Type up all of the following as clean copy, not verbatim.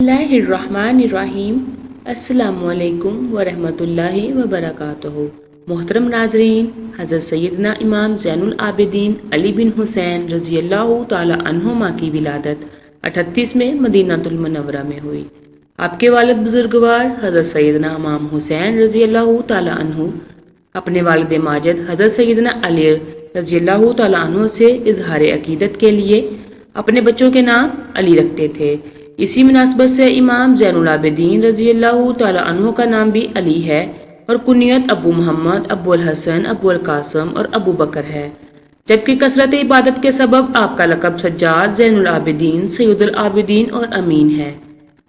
اللہ الرحمن الرحیم۔ السلام علیکم ورحمۃ اللہ وبرکاتہ۔ محترم ناظرین، حضرت سیدنا امام زین العابدین علی بن حسین رضی اللہ تعالی عنہما کی ولادت 38 میں مدینہ المنورہ میں ہوئی۔ آپ کے والد بزرگوار حضرت سیدنا امام حسین رضی اللہ تعالی عنہ اپنے والد ماجد حضرت سیدنا علی رضی اللہ تعالی عنہ سے اظہار عقیدت کے لیے اپنے بچوں کے نام علی رکھتے تھے۔ اسی مناسبت سے امام زین العابدین رضی اللہ تعالی عنہ کا نام بھی علی ہے اور کنیت ابو محمد، ابو الحسن، ابو القاسم اور ابو بکر ہے، جبکہ کثرت عبادت کے سبب آپ کا لقب سجاد، زین العابدین، سید العابدین اور امین ہے۔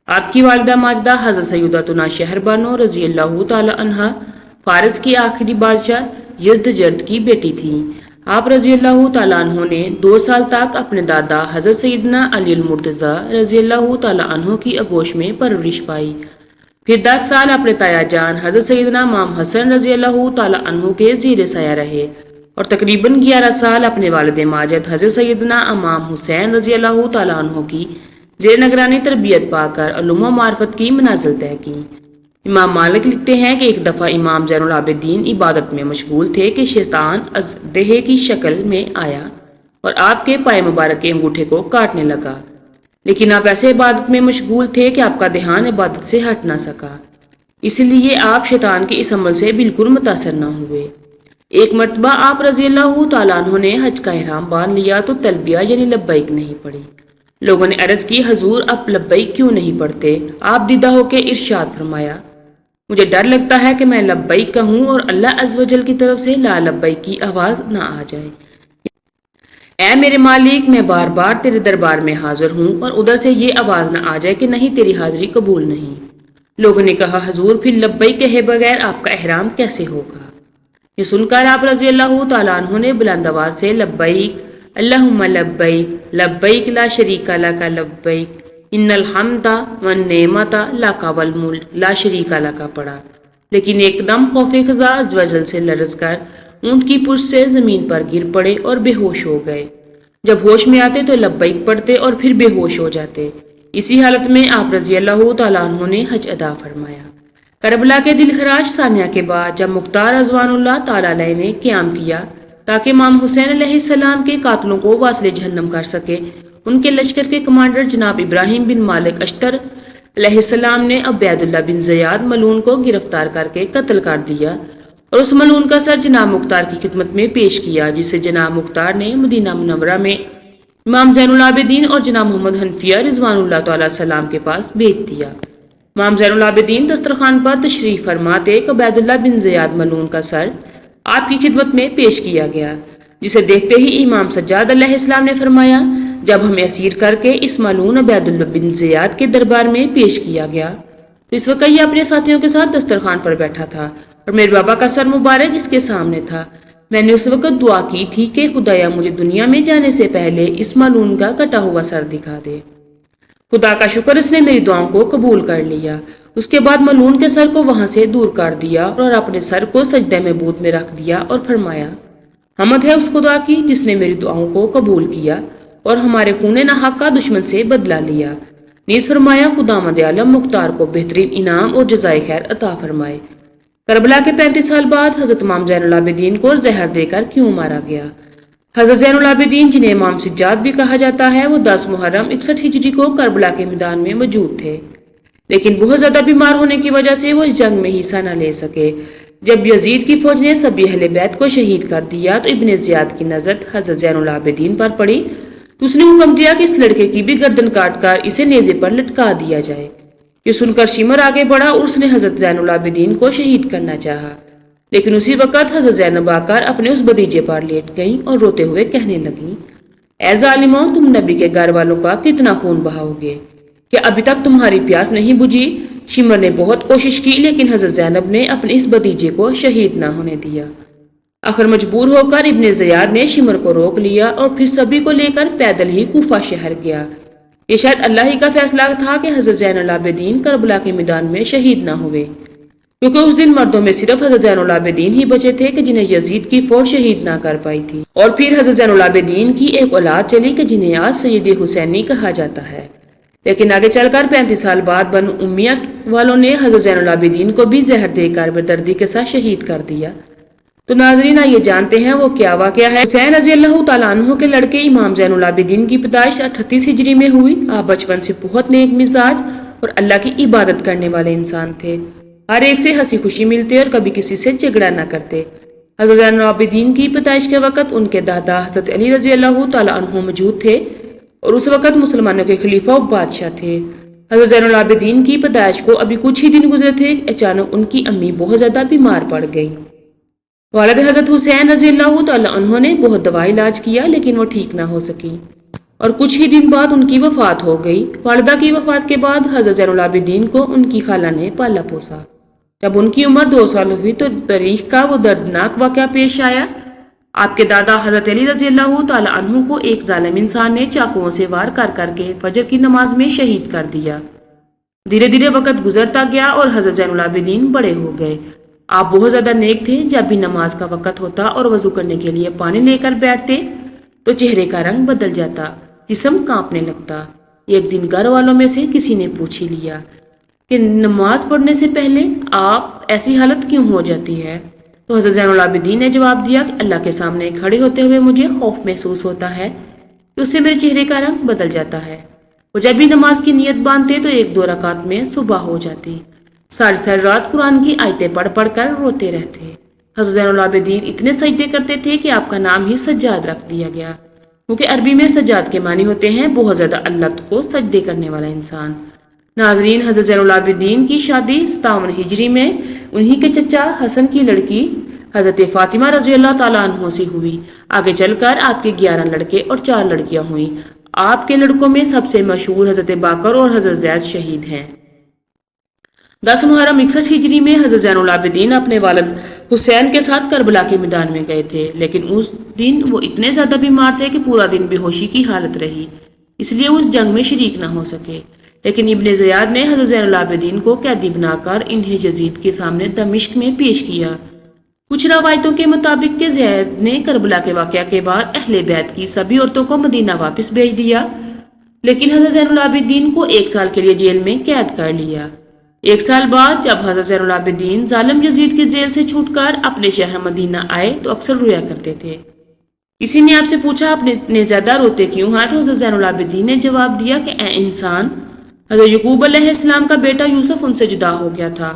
آپ کی والدہ ماجدہ حضرت سیدتنا شہربانو رضی اللہ تعالی عنہا فارس کی آخری بادشاہ یزدجرد کی بیٹی تھیں۔ آپ رضی اللہ تعالیٰ عنہ نے 2 سال تک اپنے دادا حضرت سیدنا علی المرتضیٰ رضی اللہ تعالیٰ عنہ کی آغوش میں پرورش پائی۔ پھر 10 سال اپنے تایا جان حضرت سیدنا امام حسن رضی اللہ تعالیٰ عنہ کے زیر سایہ رہے اور تقریباً 11 سال اپنے والد ماجد حضرت سیدنا امام حسین رضی اللہ تعالیٰ عنہ کی زیر نگرانی تربیت پا کر علوم و معرفت کی منازل طے کی۔ امام مالک لکھتے ہیں کہ ایک دفعہ امام زین العابدین عبادت میں مشغول تھے کہ شیطان اژدہے کی شکل میں آیا اور آپ کے پائے مبارک کے انگوٹھے کو کاٹنے لگا، لیکن آپ ایسے عبادت میں مشغول تھے کہ آپ کا دھیان عبادت سے ہٹ نہ سکا، اس لیے آپ شیطان کے اس عمل سے بالکل متاثر نہ ہوئے۔ ایک مرتبہ آپ رضی اللہ تعالیٰ عنہ نے حج کا احرام باندھ لیا تو تلبیہ یعنی لبیک نہیں پڑھی۔ لوگوں نے عرض کی، حضور آپ لبیک کیوں نہیں پڑھتے؟ آپ دیدہ ہو کے ارشاد فرمایا، مجھے ڈر لگتا ہے کہ میں لبیک کہوں اور اللہ عز و جل کی طرف سے لا لبیک کی آواز نہ آ جائے۔ اے میرے مالک، میں بار بار تیرے دربار میں حاضر ہوں اور ادھر سے یہ آواز نہ آ جائے کہ نہیں، تیری حاضری قبول نہیں۔ لوگوں نے کہا، حضور پھر لبیک کہے بغیر آپ کا احرام کیسے ہوگا؟ یہ سن کر آپ رضی اللہ تعالیٰ عنہ نے بلند آواز سے لبیک اللہم لبیک لبیک لا شریک لک لبیک ان الحمد والنعمت لک والملک لا شریک لک پڑھا، لیکن ایک دم خوف خزا عز و جل سے لرز کر اونٹ کی پشت سے زمین پر گر پڑے اور بے ہوش ہو گئے۔ جب ہوش میں آتے تو لبیک پڑھتے اور پھر بے ہوش ہو جاتے۔ اسی حالت میں آپ رضی اللہ تعالیٰ عنہ نے حج ادا فرمایا۔ کربلا کے دل خراش ثانیہ کے بعد جب مختار رضوان اللہ تعالیٰ علیہ نے قیام کیا تاکہ امام حسین علیہ السلام کے قاتلوں کو واصل جہنم کر سکے، ان کے لشکر کے کمانڈر جناب ابراہیم بن مالک اشتر علیہ السلام نے عبید اللہ بن زیاد ملعون کو گرفتار کر کے قتل کر دیا اور اس ملعون کا سر جناب مختار کی خدمت میں پیش کیا، جسے جناب مختار نے مدینہ منورہ میں امام زین العابدین اور جناب محمد حنفیہ رضوان اللہ تعالیٰ السلام کے پاس بھیج دیا۔ امام زین العابدین دسترخوان پر تشریف فرماتے کہ عبید اللہ بن زیاد ملعون کا سر آپ کی خدمت میں پیش کیا گیا، جسے دیکھتے ہی امام سجاد علیہ السلام نے فرمایا، جب ہمیں اسیر کر کے اس ملعون عبید اللہ بن زیاد کے دربار میں پیش کیا گیا تو اس وقت یہ اپنے ساتھیوں کے ساتھ دسترخوان پر بیٹھا تھا اور میرے بابا کا سر مبارک اس کے سامنے تھا۔ میں نے اس وقت دعا کی تھی کہ خدایا مجھے دنیا میں جانے سے پہلے اس ملعون کا کٹا ہوا سر دکھا دے۔ خدا کا شکر، اس نے میری دعاؤں کو قبول کر لیا۔ اس کے بعد ملعون کے سر کو وہاں سے دور کر دیا اور اپنے سر کو سجدہ محبوب میں رکھ دیا اور فرمایا، حمد ہے اس خدا کی جس نے میری دعاؤں کو قبول کیا اور ہمارے خون ناحق کا دشمن سے بدلہ لیا۔ نیز فرمایا، خداوند عالم مختار کو بہترین انعام اور جزائے خیر عطا فرمائے۔ کربلا کے 35 سال بعد حضرت امام زین العابدین کو زہر دے کر کیوں مارا گیا؟ حضرت زین العابدین جنہیں امام سجاد بھی کہا جاتا ہے، وہ 10 محرم 61 ہجری کو کربلا کے میدان میں موجود تھے، لیکن بہت زیادہ بیمار ہونے کی وجہ سے وہ اس جنگ میں حصہ نہ لے سکے۔ جب یزید کی فوج نے سبھی اہل بیت کو شہید کر دیا تو ابن زیاد کی نظر حضرت زین العابدین پر پڑی تو اس نے حکم دیا کہ اس لڑکے کی بھی گردن کاٹ کر اسے نیزے پر لٹکا دیا جائے۔ یہ سن کر شمر آگے بڑھا اور اس نے حضرت زین العابدین کو شہید کرنا چاہا، لیکن اسی وقت حضرت زینب آ کر اپنے اس بھتیجے پر لیٹ گئیں اور روتے ہوئے کہنے لگیں، اے ظالموں، تم نبی کے گھر والوں کا کتنا خون بہاؤ گے؟ کیا ابھی تک تمہاری پیاس نہیں بجھی؟ شمر نے بہت کوشش کی لیکن حضرت زینب نے اپنے اس بھتیجے کو شہید نہ ہونے دیا۔ آخر مجبور ہو کر ابن زیاد نے شمر کو روک لیا اور پھر سبھی کو لے کر پیدل ہی کوفہ شہر گیا۔ یہ شاید اللہ ہی کا فیصلہ تھا کہ حضرت زین العابدین کربلا کے میدان میں شہید نہ ہوئے، کیونکہ اس دن مردوں میں صرف حضرت زین العابدین ہی بچے تھے کہ جنہیں یزید کی فوج شہید نہ کر پائی تھی، اور پھر حضرت زین العابدین کی ایک اولاد چلی کہ جنہیں آج سید حسینی کہا جاتا ہے۔ لیکن آگے چل کر 35 سال بعد بنو امیہ والوں نے حضرت زین العابدین کو بھی زہر دے کر بردردی کے ساتھ شہید کر دیا۔ تو ناظرین آئیے جانتے ہیں وہ کیا واقعہ ہے۔ حسین رضی اللہ تعالیٰ عنہ کے لڑکے امام زین العابدین کی پیدائش 38 ہجری میں ہوئی۔ آپ بچپن سے بہت نیک مزاج اور اللہ کی عبادت کرنے والے انسان تھے۔ ہر ایک سے ہنسی خوشی ملتے اور کبھی کسی سے جھگڑا نہ کرتے۔ حضرت زین العابدین کی پیدائش کے وقت ان کے دادا حضرت علی رضی اللہ تعالیٰ عنہ موجود تھے اور اس وقت مسلمانوں کے خلیفہ و بادشاہ تھے۔ حضرت زین العابدین کی پیدائش کو ابھی کچھ ہی دن گزرے تھے، اچانک ان کی امی بہت زیادہ بیمار پڑ گئی۔ والد حضرت حسین رضی اللہ تعالیٰ عنہ نے بہت دوا علاج کیا لیکن وہ ٹھیک نہ ہو سکی اور کچھ ہی دن بعد ان کی وفات ہو گئی۔ والدہ کی وفات کے بعد حضرت زین العابدین کو ان کی خالہ نے پالا پوسا۔ جب ان کی عمر 2 سال ہوئی تو تاریخ کا وہ دردناک واقعہ پیش آیا۔ آپ کے دادا حضرت علی رضی اللہ تعالیٰ عنہ کو ایک ظالم انسان نے چاقوؤں سے وار کر کر کے فجر کی نماز میں شہید کر دیا۔ دھیرے دھیرے وقت گزرتا گیا اور حضرت زین العابدین بڑے ہو گئے۔ آپ بہت زیادہ نیک تھے۔ جب بھی نماز کا وقت ہوتا اور وضو کرنے کے لیے پانی لے کر بیٹھتے تو چہرے کا رنگ بدل جاتا، جسم کانپنے لگتا۔ ایک دن گھر والوں میں سے کسی نے پوچھ ہی لیا کہ نماز پڑھنے سے پہلے آپ ایسی حالت کیوں ہو جاتی ہے؟ تو حضرت زین العابدین نے جواب دیا کہ اللہ کے سامنے کھڑے ہوتے ہوئے مجھے خوف محسوس ہوتا ہے کہ اس سے میرے چہرے کا رنگ بدل جاتا ہے۔ وہ جب بھی نماز کی نیت باندھتے تو 1-2 رکعت میں صبح ہو جاتی۔ ساری رات قرآن کی آیتیں پڑھ پڑھ کر روتے رہتے۔ حضرت زین العابدین اتنے سجدے کرتے تھے کہ آپ کا نام ہی سجاد رکھ دیا گیا، کیونکہ عربی میں سجاد کے معنی ہوتے ہیں بہت زیادہ اللہ کو سجدے کرنے والا انسان۔ ناظرین، حضرت زین العابدین کی شادی 57 ہجری میں انہی کے چچا حسن کی لڑکی حضرت فاطمہ رضی اللہ تعالیٰ عنہ سے ہوئی۔ آگے چل کر آپ کے 11 لڑکے اور 4 لڑکیاں ہوئیں۔ آپ کے لڑکوں میں سب سے مشہور حضرت باقر اور حضرت زید شہید ہیں۔ 10 محرم 61 ہجری میں حضرت زین العابدین اپنے والد حسین کے ساتھ کربلا کے میدان میں گئے تھے، لیکن اس دن وہ اتنے زیادہ بیمار تھے کہ پورا دن بے ہوشی کی حالت رہی، اس لیے اس جنگ میں شریک نہ ہو سکے۔ لیکن ابن زیاد نے حضرت زین العابدین کو قیدی بنا کر انہیں یزید کے سامنے دمشق میں پیش کیا۔ کچھ روایتوں کے مطابق کہ زید نے کربلا کے واقعہ کے بعد اہل بیت کی سبھی عورتوں کو مدینہ واپس بھیج دیا، لیکن حضرت زین العابدین کو 1 سال کے لیے جیل میں قید کر لیا۔ 1 سال بعد جب حضرت زین العابدین ظالم یزید کی جیل سے چھوٹ کر اپنے شہر مدینہ آئے تو اکثر رویا کرتے تھے۔ کسی نے آپ سے پوچھا آپ اتنے زیادہ روتے کیوں ہیں؟ تو حضرت زین العابدین نے جواب دیا کہ اے انسان، حضرت یعقوب علیہ السلام کا بیٹا یوسف ان سے جدا ہو گیا تھا،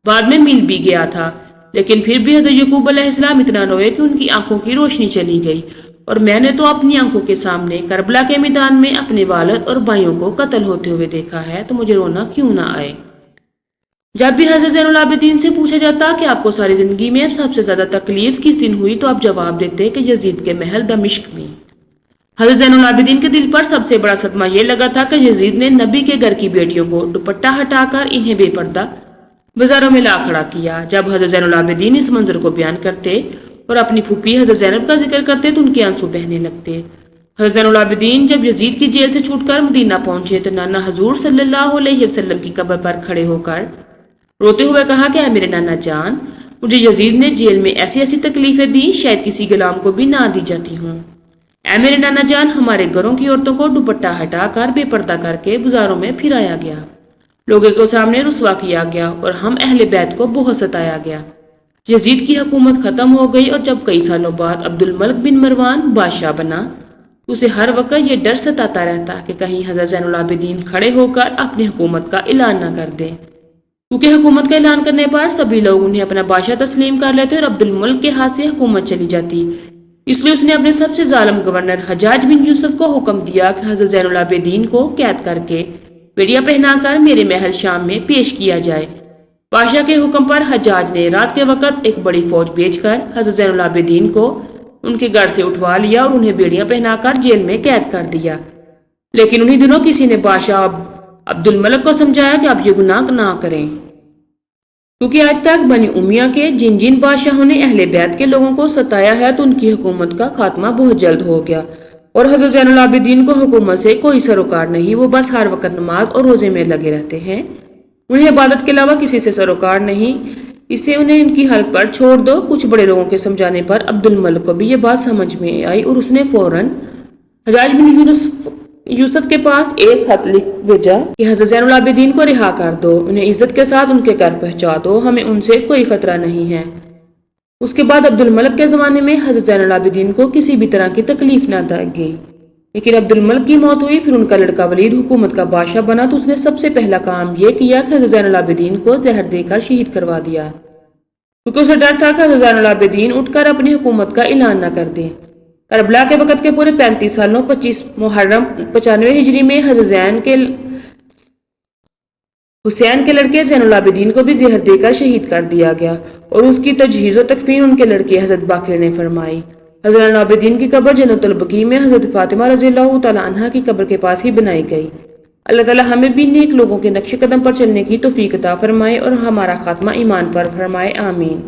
بعد میں مل بھی گیا تھا، لیکن پھر بھی حضرت یعقوب علیہ السلام اتنا روئے کہ ان کی آنکھوں کی روشنی چلی گئی، اور میں نے تو اپنی آنکھوں کے سامنے کربلا کے میدان میں اپنے والد اور بھائیوں کو قتل ہوتے ہوئے دیکھا ہے، تو مجھے رونا کیوں نہ آئے۔ جب بھی حضرت زین العابدین سے پوچھا جاتا کہ آپ کو ساری زندگی میں سب سے زیادہ تکلیف کس دن ہوئی، تو آپ جواب دیتے کہ یزید کے محل دمشق میں۔ حضرت زین العابدین کے دل پر سب سے بڑا صدمہ یہ لگا تھا کہ یزید نے نبی کے گھر کی بیٹیوں کو دوپٹہ ہٹا کر انہیں بے پردہ بازاروں میں لا کھڑا کیا۔ جب حضرت زین العابدین اس منظر کو بیان کرتے اور اپنی پھوپھی حضرت زینب کا ذکر کرتے تو ان کے آنسو بہنے لگتے۔ حضرت زین العابدین جب یزید کی جیل سے چھوٹ کر مدینہ پہنچے تو نانا حضور صلی اللہ علیہ وسلم کی قبر پر کھڑے ہو کر روتے ہوئے کہا کہ اے میرے نانا جان، مجھے یزید نے جیل میں ایسی ایسی تکلیفیں دی شاید کسی غلام کو بھی نہ دی جاتی ہوں۔ اے میرے نانا جان، ہمارے گھروں کی عورتوں کو دوپٹہ ہٹا کر بے پردہ کر کے بازاروں میں پھرایا گیا، لوگوں کو سامنے رسوا کیا گیا اور ہم اہل بیت کو بہت ستایا گیا۔ یزید کی حکومت ختم ہو گئی اور جب کئی سالوں بعد عبد الملک بن مروان بادشاہ بنا، اسے ہر وقت یہ ڈر ستاتا رہتا کہ کہیں حضرت زین العابدین کھڑے ہو کر اپنی حکومت کا اعلان نہ کر دیں، کیونکہ حکومت کا اعلان کرنے پر سبھی لوگ انہیں اپنا بادشاہ تسلیم کر لیتے اور عبد الملک کے ہاتھ سے حکومت چلی جاتی۔ اس لیے اس نے اپنے سب سے ظالم گورنر حجاج بن یوسف کو حکم دیا کہ حضرت زین العابدین کو قید کر کے بیڑیا پہنا کر میرے محل شام میں پیش کیا جائے۔ بادشاہ کے حکم پر حجاج نے رات کے وقت ایک بڑی فوج بھیج کر حضرت زین العابدین کو ان کے گھر سے اٹھوا لیا اور انہیں بیڑیاں پہنا کر جیل میں قید کر دیا۔ لیکن انہی دنوں کسی نے بادشاہ عبد الملک کو سمجھایا کہ آپ یہ گناہ نہ کریں، کیونکہ آج تک بنی امیہ کے جن جن بادشاہوں نے اہل بیت کے لوگوں کو ستایا ہے تو ان کی حکومت کا خاتمہ بہت جلد ہو گیا، اور حضرت زین العابدین کو حکومت سے کوئی سروکار نہیں، وہ بس ہر وقت نماز اور روزے میں لگے رہتے ہیں، انہیں عبادت کے علاوہ کسی سے سروکار نہیں، اس سے انہیں ان کی حالت پر چھوڑ دو۔ کچھ بڑے لوگوں کے سمجھانے پر عبد الملک کو بھی یہ بات سمجھ میں آئی اور اس نے فوراً حجاج بن یوسف یوسف کے پاس ایک خط لکھ بھیجا کہ حضرت زین العابدین کو رہا کر دو، انہیں عزت کے ساتھ ان کے گھر پہنچا دو، ہمیں ان سے کوئی خطرہ نہیں ہے۔ اس کے بعد عبد الملک کے زمانے میں حضرت زین العابدین کو کسی بھی طرح کی تکلیف نہ دی، لیکن عبد الملک کی موت ہوئی، پھر ان کا لڑکا ولید حکومت کا بادشاہ بنا تو اس نے سب سے پہلا کام یہ کیا کہ حضرت زین العابدین کو زہر دے کر شہید کروا دیا، کیونکہ اسے ڈر تھا کہ حضرت زین العابدین اٹھ کر اپنی حکومت کا اعلان نہ کر دیں۔ کربلا کے وقت کے پورے 35 سالوں 25 محرم 95 ہجری میں حضرت حسین کے لڑکے زین العابدین کو بھی زہر دے کر شہید کر دیا گیا، اور اس کی تجہیز و تکفین ان کے لڑکے حضرت باقر نے فرمائی۔ حضرت زین العابدین کی قبر جنت البقیع میں حضرت فاطمہ رضی اللہ تعالی عنہا کی قبر کے پاس ہی بنائی گئی۔ اللہ تعالی ہمیں بھی نیک لوگوں کے نقش قدم پر چلنے کی توفیق عطا فرمائے اور ہمارا خاتمہ ایمان پر فرمائے، آمین۔